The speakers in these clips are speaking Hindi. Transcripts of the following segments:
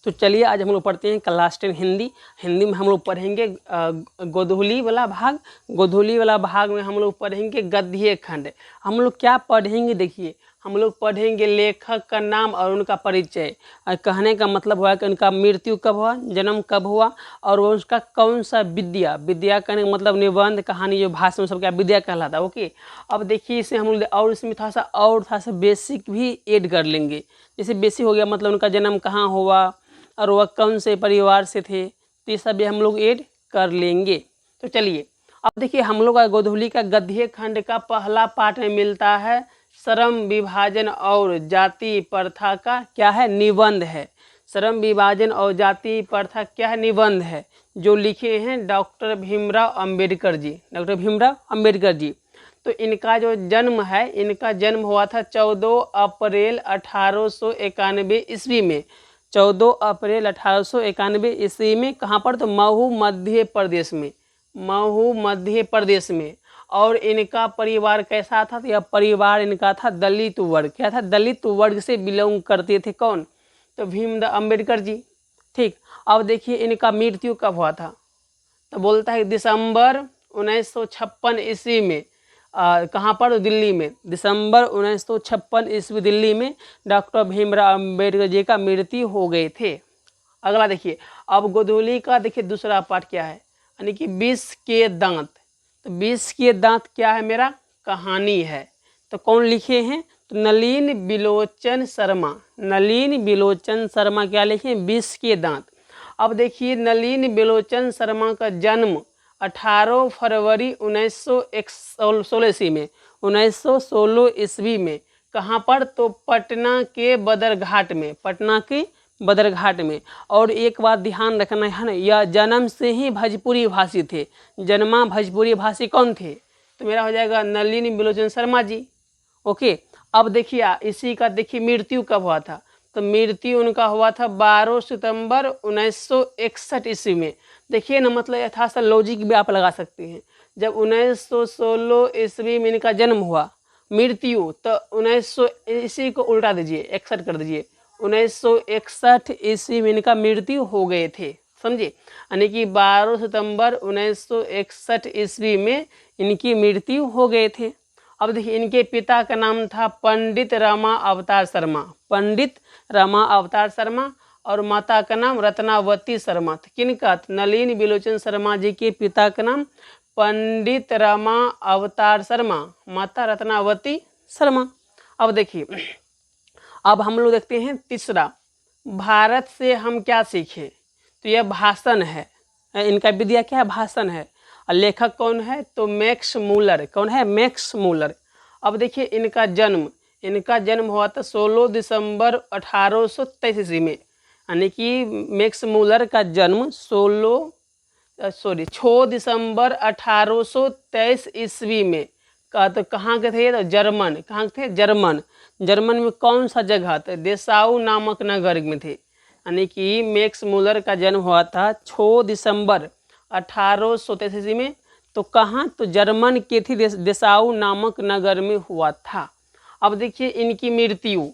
तो चलिए आज हम लोग पढ़ते हैं क्लास 10 हिंदी। हिंदी में हम लोग पढ़ेंगे गोधूली वाला भाग। गोधूली वाला भाग में हम लोग पढ़ेंगे गद्य खंड। हम लोग क्या पढ़ेंगे, देखिए हम लोग पढ़ेंगे लेखक का नाम और उनका परिचय। कहने का मतलब हुआ कि उनका मृत्यु कब हुआ, जन्म कब हुआ, और वो उसका कौन सा विद्या, विद्या कहने का मतलब निबंध, कहानी, जो भाषण सब क्या विद्या कहलाता है। ओके, अब देखिए इसे हम लोग और इसमें थोड़ा सा बेसिक भी ऐड कर लेंगे। जैसे बेसिक हो गया मतलब उनका जन्म कहाँ हुआ और वह कौन से परिवार से थे, तो ये सब भी हम लोग ऐड कर लेंगे। तो चलिए अब देखिए हम लोग का गोधूली का गद्य खंड का पहला पाठ में मिलता है श्रम विभाजन और जाति प्रथा का क्या है, निबंध है। श्रम विभाजन और जाति प्रथा क्या है, निबंध है, जो लिखे हैं डॉक्टर भीमराव अंबेडकर जी। डॉक्टर भीमराव अंबेडकर जी। तो इनका जो जन्म है, इनका जन्म हुआ था 14 अप्रैल 1891 ईस्वी में। 14 अप्रैल 1891 ईस्वी में कहाँ पर, तो महू मध्य प्रदेश में। महू मध्य प्रदेश में। और इनका परिवार कैसा था, तो यह परिवार इनका था दलित वर्ग। क्या था, दलित वर्ग से बिलोंग करते थे। कौन, तो भीमराव अंबेडकर जी। ठीक, अब देखिए इनका मृत्यु कब हुआ था, तो बोलता है दिसंबर 1956 ईस्वी में। कहाँ पर, दिल्ली में। दिसंबर 1956 ईस्वी दिल्ली में डॉक्टर भीमराव अंबेडकर जी का मृत्यु हो गए थे। अगला देखिए, अब गोधूली का देखिए दूसरा पाठ क्या है, यानी कि विष के दांत। तो विष के दांत क्या है, मेरा कहानी है। तो कौन लिखे हैं, तो नलिन बिलोचन शर्मा। नलिन बिलोचन शर्मा क्या लिखे, विष के दांत। अब देखिए नलिन बिलोचन शर्मा का जन्म 18 फरवरी 1916 ईस्वी में। 1916 ईस्वी में कहाँ पर, तो पटना के बदरघाट में। पटना के बदरघाट में। और एक बात ध्यान रखना है ना, यह जन्म से ही भोजपुरी भाषी थे। जन्मा भोजपुरी भाषी कौन थे, तो मेरा हो जाएगा नलिनी बिलोचन शर्मा जी। ओके, अब देखिए इसी का देखिए मृत्यु कब हुआ था, तो मृत्यु उनका हुआ था 12 सितंबर 1961 ईस्वी में। देखिए ना, मतलब यथार्थ लॉजिक भी आप लगा सकते हैं। जब 1916 ईस्वी में इनका जन्म हुआ, मृत्यु तो 1900 इसी को उल्टा दीजिए, 61 कर दीजिए। 1961 ईस्वी में इनका मृत्यु हो गए थे, समझिए। यानी कि 12 सितंबर 1961 ईस्वी में इनकी मृत्यु हो गए थे। अब देखिए इनके पिता का नाम था पंडित रमा अवतार शर्मा। पंडित रमा अवतार शर्मा। और माता का नाम रत्नावती शर्मा। तो किनका, नलिन बिलोचन शर्मा जी के पिता का नाम पंडित रमा अवतार शर्मा, माता रत्नावती शर्मा। अब देखिए अब हम लोग देखते हैं तीसरा, भारत से हम क्या सीखें। तो यह भाषण है, इनका विद्या क्या है, भाषण है। और लेखक कौन है, तो मैक्स मूलर। कौन है, मैक्स मूलर। अब देखिए इनका जन्म हुआ था 16 दिसंबर 1823 ईस्वी में। यानी कि मैक्स मूलर का जन्म 6 दिसंबर 1823 ईस्वी में। तो कहाँ के थे, तो जर्मन। कहाँ थे, जर्मन। जर्मन में कौन सा जगह, तो देसाऊ नामक नगर में थे। यानी कि मैक्स मूलर का जन्म हुआ था 6 दिसंबर 1823 ईस्वी में। तो कहाँ, तो जर्मन के थी देसाऊ नामक नगर में हुआ था। अब देखिए इनकी मृत्यु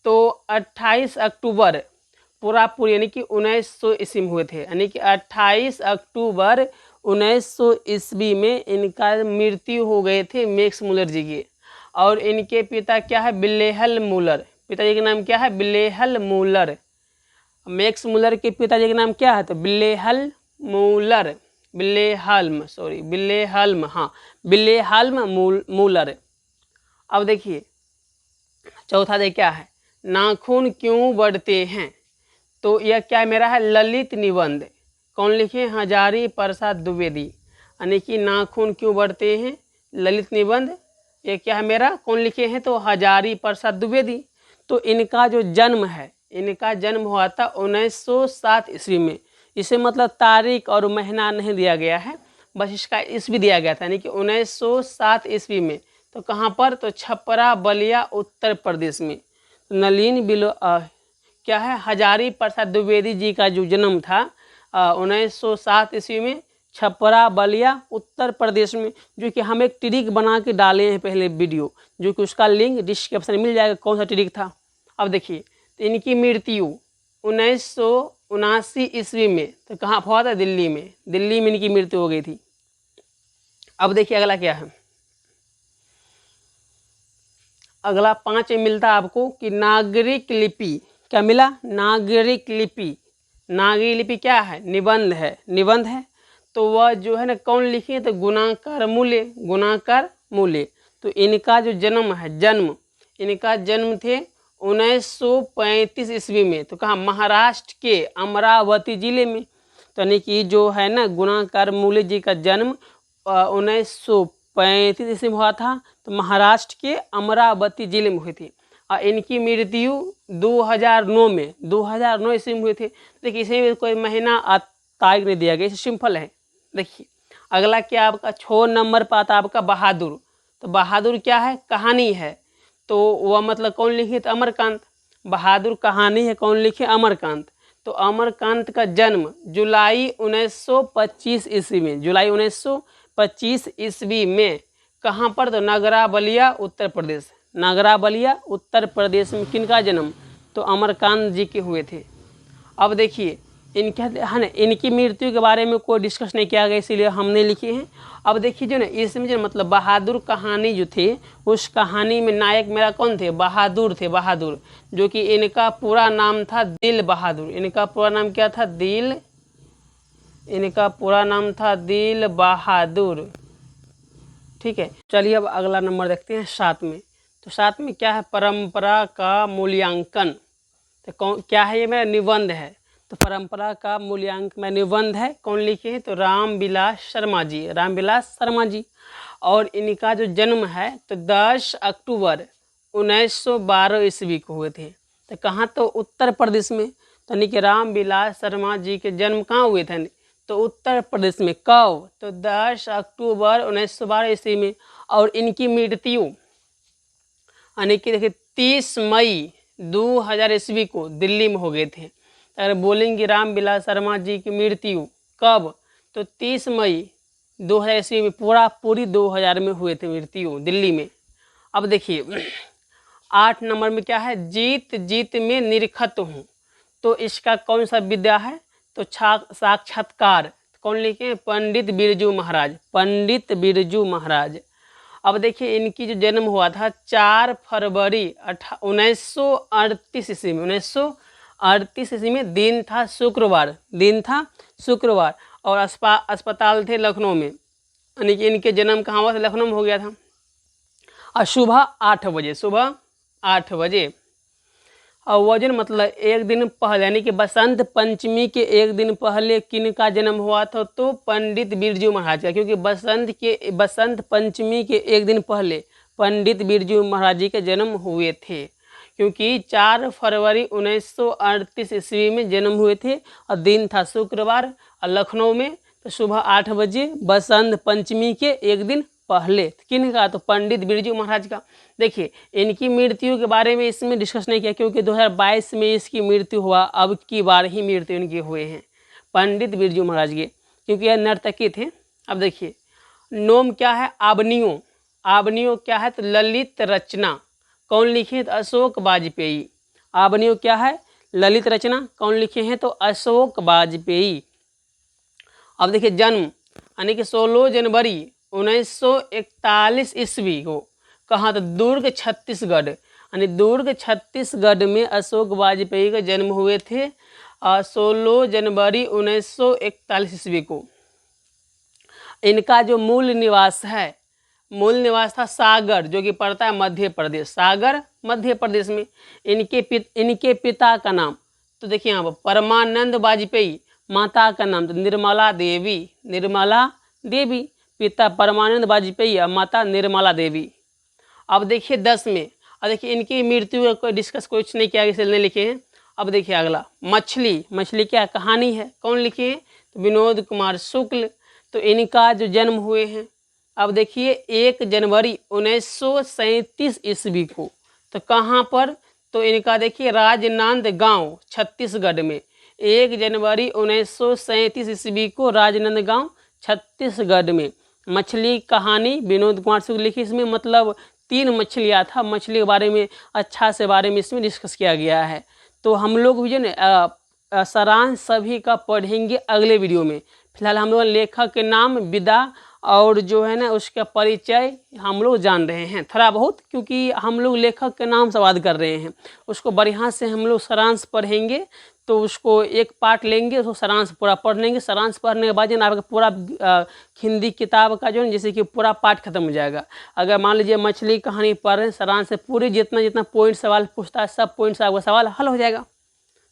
तो 28 अक्टूबर पूरी यानी कि 1900 ईस्वी में हुए थे। यानी कि 28 अक्टूबर 1900 ईस्वी में इनका मृत्यु हो गए थे मैक्स मूलर जी के। और इनके पिता क्या है, विल्हेल्म मूलर। पिताजी का नाम क्या है, विल्हेल्म मूलर। मैक्स मूलर के पिताजी का नाम क्या है, तो विल्हेल्म मूलर। Wilhelm Müller. अब देखिए चौथा दे क्या है, नाखून क्यों बढ़ते हैं। तो यह क्या मेरा है, ललित निबंध। कौन लिखे, हजारी प्रसाद द्विवेदी। यानी कि नाखून क्यों बढ़ते हैं, ललित निबंध। ये क्या है मेरा, कौन लिखे हैं, तो हजारी प्रसाद द्विवेदी। तो इनका जो जन्म है, इनका जन्म हुआ था 1907 ईस्वी में। इसे मतलब तारीख और महीना नहीं दिया गया है, बस इसका ईस्वी दिया गया था। यानी कि 1907 ईस्वी में। तो कहाँ पर, तो छपरा बलिया उत्तर प्रदेश में। नलिन क्या है, हजारी प्रसाद द्विवेदी जी का जो जन्म था 1907 ईस्वी में, छपरा बलिया उत्तर प्रदेश में। जो कि हम एक ट्रिक बना के डाले हैं पहले वीडियो, जो कि उसका लिंक डिस्क्रिप्शन में मिल जाएगा, कौन सा ट्रिक था। अब देखिए तो इनकी मृत्यु 1979 ईस्वी में। तो कहाँ हुआ था? दिल्ली में। दिल्ली में इनकी मृत्यु हो गई थी। अब देखिए अगला क्या है। अगला 5 में मिलता है आपको कि नागरिक लिपि। क्या मिला? नागरिक लिपि। नागरिक लिपि क्या है? निबंध है। निबंध है तो वह जो है ना कौन लिखे? तो गुणाकर मूल्य। गुणाकर मूल्य। तो इनका जो जन्म है, इनका जन्म थे 1935 ईस्वी में। तो कहाँ? महाराष्ट्र के अमरावती जिले में। तो यानी कि जो है ना गुणाकर मूल्य जी का जन्म 1935 ईस्वी में हुआ था। तो महाराष्ट्र के अमरावती जिले में हुई थी। और इनकी मृत्यु 2009 ईस्वी में हुई थी। देखिए इसी में कोई महीना तारीख नहीं दिया गया, इसे सिंपल है। देखिए अगला क्या आपका 6 नंबर पर आता आपका बहादुर। तो बहादुर क्या है? कहानी है। तो वह मतलब कौन लिखे? तो अमरकांत। बहादुर कहानी है, कौन लिखे? अमरकांत। तो अमरकांत का जन्म जुलाई 1925 ईस्वी में। जुलाई 1925 ईस्वी में कहाँ पर? तो नगरा बलिया उत्तर प्रदेश। नगरा बलिया उत्तर प्रदेश में किनका जन्म? तो अमरकांत जी के हुए थे। अब देखिए इनके है ना इनकी मृत्यु के बारे में कोई डिस्कस नहीं किया गया, इसीलिए हमने लिखे हैं। अब देखिए जो ना इसमें जो मतलब बहादुर कहानी जो थे, उस कहानी में नायक मेरा कौन थे? बहादुर थे। बहादुर जो कि इनका पूरा नाम था दिल बहादुर। इनका पूरा नाम क्या था? इनका पूरा नाम था दिल बहादुर। ठीक है, चलिए अब अगला नंबर देखते हैं 7 में। तो 7 में क्या है? परंपरा का मूल्यांकन। तो क्या है? ये मेरा निबंध है। तो परंपरा का मूल्यांकन में निबंध है, कौन लिखे हैं? तो रामविलास शर्मा जी। रामविलास शर्मा जी। और इनका जो जन्म है तो 10 अक्टूबर 1912 ईस्वी को हुए थे। तो कहाँ? तो उत्तर प्रदेश में। तो यानी कि रामविलास शर्मा जी के जन्म कहाँ हुए थे? तो उत्तर प्रदेश में। कब? तो 10 अक्टूबर 1912 ईस्वी में। और इनकी मृत्यु यानी कि देखिए 30 मई 2000 ईस्वी को दिल्ली में हो गए थे। अगर बोलेंगे रामविलास शर्मा जी की मृत्यु कब? तो 30 मई 2000 ईस्वी में। पूरी 2000 में हुए थे मृत्यु दिल्ली में। अब देखिए 8 नंबर में क्या है? जीत जीत में निरखत हूँ। तो इसका कौन सा विद्या है? तो साक्षात्कार। कौन लिखे? पंडित बिरजू महाराज। पंडित बिरजू महाराज। अब देखिए इनकी जो जन्म हुआ था 4 फरवरी 1938 ईस्वी में। 1938 ईस्वी में। दिन था शुक्रवार। दिन था शुक्रवार। और अस्पताल थे लखनऊ में। यानी कि इनके जन्म कहाँ हुआ था? लखनऊ में हो गया था। और सुबह 8 बजे। सुबह 8 बजे। और वजन मतलब एक दिन पहले यानी कि बसंत पंचमी के एक दिन पहले किन का जन्म हुआ था? तो पंडित बिरजू महाराज का। क्योंकि बसंत पंचमी के एक दिन पहले पंडित बिरजू महाराज जी के जन्म हुए थे। क्योंकि 4 फरवरी 1938 ईस्वी में जन्म हुए थे और दिन था शुक्रवार और लखनऊ में। तो सुबह 8 बजे बसंत पंचमी के एक दिन पहले किन का? तो पंडित बिरजू महाराज का। देखिए इनकी मृत्यु के बारे में इसमें डिस्कस नहीं किया क्योंकि 2022 में इसकी मृत्यु हुआ। अब की बार ही मृत्यु इनकी हुए हैं पंडित बिरजू महाराज के, क्योंकि यह नर्तकी थे। अब देखिए नोम क्या है? आबनियो। आबनियो क्या है? तो ललित रचना। कौन लिखे? तो अशोक वाजपेयी। आबनियो क्या है? ललित रचना। कौन लिखे हैं? तो अशोक वाजपेयी। अब देखिए जन्म यानी कि 16 जनवरी 1941 ईस्वी को। कहाँ? तो दुर्ग छत्तीसगढ़। यानी दुर्ग छत्तीसगढ़ में अशोक वाजपेयी का जन्म हुए थे 16 जनवरी 1941 ईस्वी को। इनका जो मूल निवास था सागर, जो कि पड़ता है मध्य प्रदेश। सागर मध्य प्रदेश में। इनके पिता का नाम तो देखिए यहाँ पर परमानंद वाजपेयी। माता का नाम तो निर्मला देवी। निर्मला देवी। पिता परमानंद वाजपेयी और माता निर्मला देवी। अब देखिए 10 में। अब देखिए इनकी मृत्यु का कोई डिस्कस कुछ नहीं किया, इसलिए नहीं लिखे हैं। अब देखिए अगला मछली क्या कहानी है? कौन लिखे हैं? तो विनोद कुमार शुक्ल। तो इनका जो जन्म हुए हैं अब देखिए 1 जनवरी 1937 ईस्वी को। तो कहाँ पर? तो इनका देखिए राजनांदगांव छत्तीसगढ़ में। 1 जनवरी 1937 ईस्वी को राजनांदगांव छत्तीसगढ़ में। मछली कहानी विनोद कुमार शुक्ल लिखी। इसमें मतलब 3 मछलियाँ था। मछली के बारे में अच्छा से बारे में इसमें डिस्कस किया गया है। तो हम लोग भी जो ना सारांश सभी का पढ़ेंगे अगले वीडियो में। फिलहाल हम लोग लेखक के नाम, विधा और जो है ना उसका परिचय हम लोग जान रहे हैं थोड़ा बहुत, क्योंकि हम लोग लेखक के नाम से बात कर रहे हैं। उसको बढ़िया से हम लोग सारांश पढ़ेंगे, तो उसको एक पार्ट लेंगे, उसको सारांश पूरा पढ़ लेंगे। सारांश पढ़ने के बाद जो ना आपका पूरा हिंदी किताब का जो है जैसे कि पूरा पार्ट खत्म हो जाएगा। अगर मान लीजिए मछली कहानी पढ़ रहे हैं, सारांश से पूरी जितना जितना पॉइंट सवाल पूछता है सब पॉइंट से आपका सवाल हल हो जाएगा।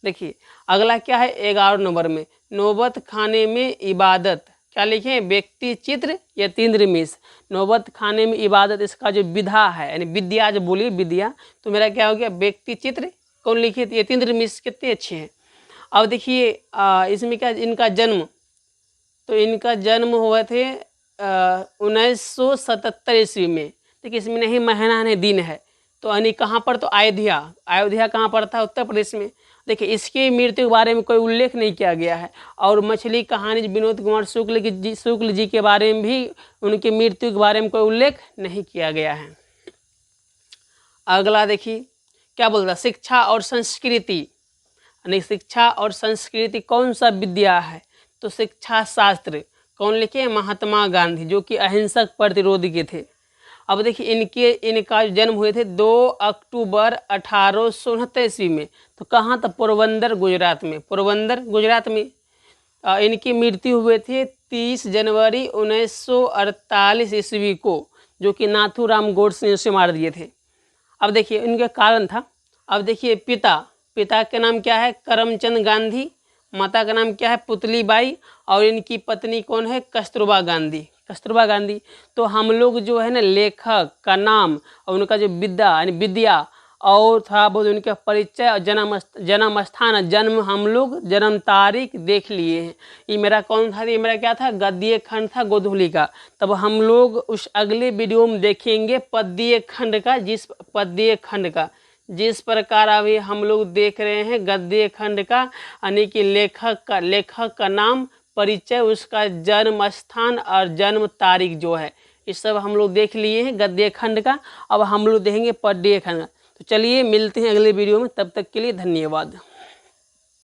देखिए अगला क्या है 11 नंबर में, नौबत खाने में इबादत। क्या लिखे? व्यक्ति चित्र यतीन्द्र मिश्र। नौबत खाने में इबादत, इसका जो विधा है यानी विद्या, जो बोलिए विद्या, तो मेरा क्या हो गया व्यक्ति चित्र। कौन लिखे? यतीन्द्र मिश्र। कितने अच्छे हैं। अब देखिए इसमें क्या, इनका जन्म, तो इनका जन्म हुए थे 1977 ईस्वी में। देखिए इसमें नहीं महीना नहीं दिन है, तो यानी कहाँ पर? तो अयोध्या। अयोध्या कहाँ पर था? उत्तर प्रदेश में। देखिए इसकी मृत्यु के बारे में कोई उल्लेख नहीं किया गया है। और मछली कहानी विनोद कुमार शुक्ल जी के बारे में भी उनकी मृत्यु के बारे में कोई उल्लेख नहीं किया गया है। अगला देखिए क्या बोलता है, शिक्षा और संस्कृति। यानी शिक्षा और संस्कृति कौन सा विद्या है? तो शिक्षा शास्त्र। कौन लिखे? महात्मा गांधी, जो कि अहिंसक प्रतिरोध के थे। अब देखिए इनका जन्म हुए थे 2 अक्टूबर 1869 ईस्वी में। तो कहाँ था? पोरबंदर गुजरात में। पोरबंदर गुजरात में। इनकी मृत्यु हुए थे 30 जनवरी 1948 ईस्वी को, जो कि नाथूराम गोडसे ने उसे मार दिए थे। अब देखिए इनके कारण था। अब देखिए पिता के नाम क्या है? करमचंद गांधी। माता का नाम क्या है? पुतली बाई। और इनकी पत्नी कौन है? कस्तूरबा गांधी। कस्तूरबा गांधी। तो हम लोग जो है ना लेखक का नाम और उनका जो विद्या और थोड़ा बहुत उनका परिचय और जन्म स्थान, जन्म हम लोग जन्म तारीख देख लिए हैं। ये मेरा कौन था? ये मेरा क्या था? गद्य खंड था गोधूली का। तब हम लोग उस अगले वीडियो में देखेंगे पद्य खंड का, जिस प्रकार अभी हम लोग देख रहे हैं गद्य खंड का, यानी कि लेखक का नाम, परिचय, उसका जन्म स्थान और जन्म तारीख जो है, ये सब हम लोग देख लिए हैं गद्य खंड का। अब हम लोग देखेंगे पद्य खंड का। तो चलिए मिलते हैं अगले वीडियो में, तब तक के लिए धन्यवाद।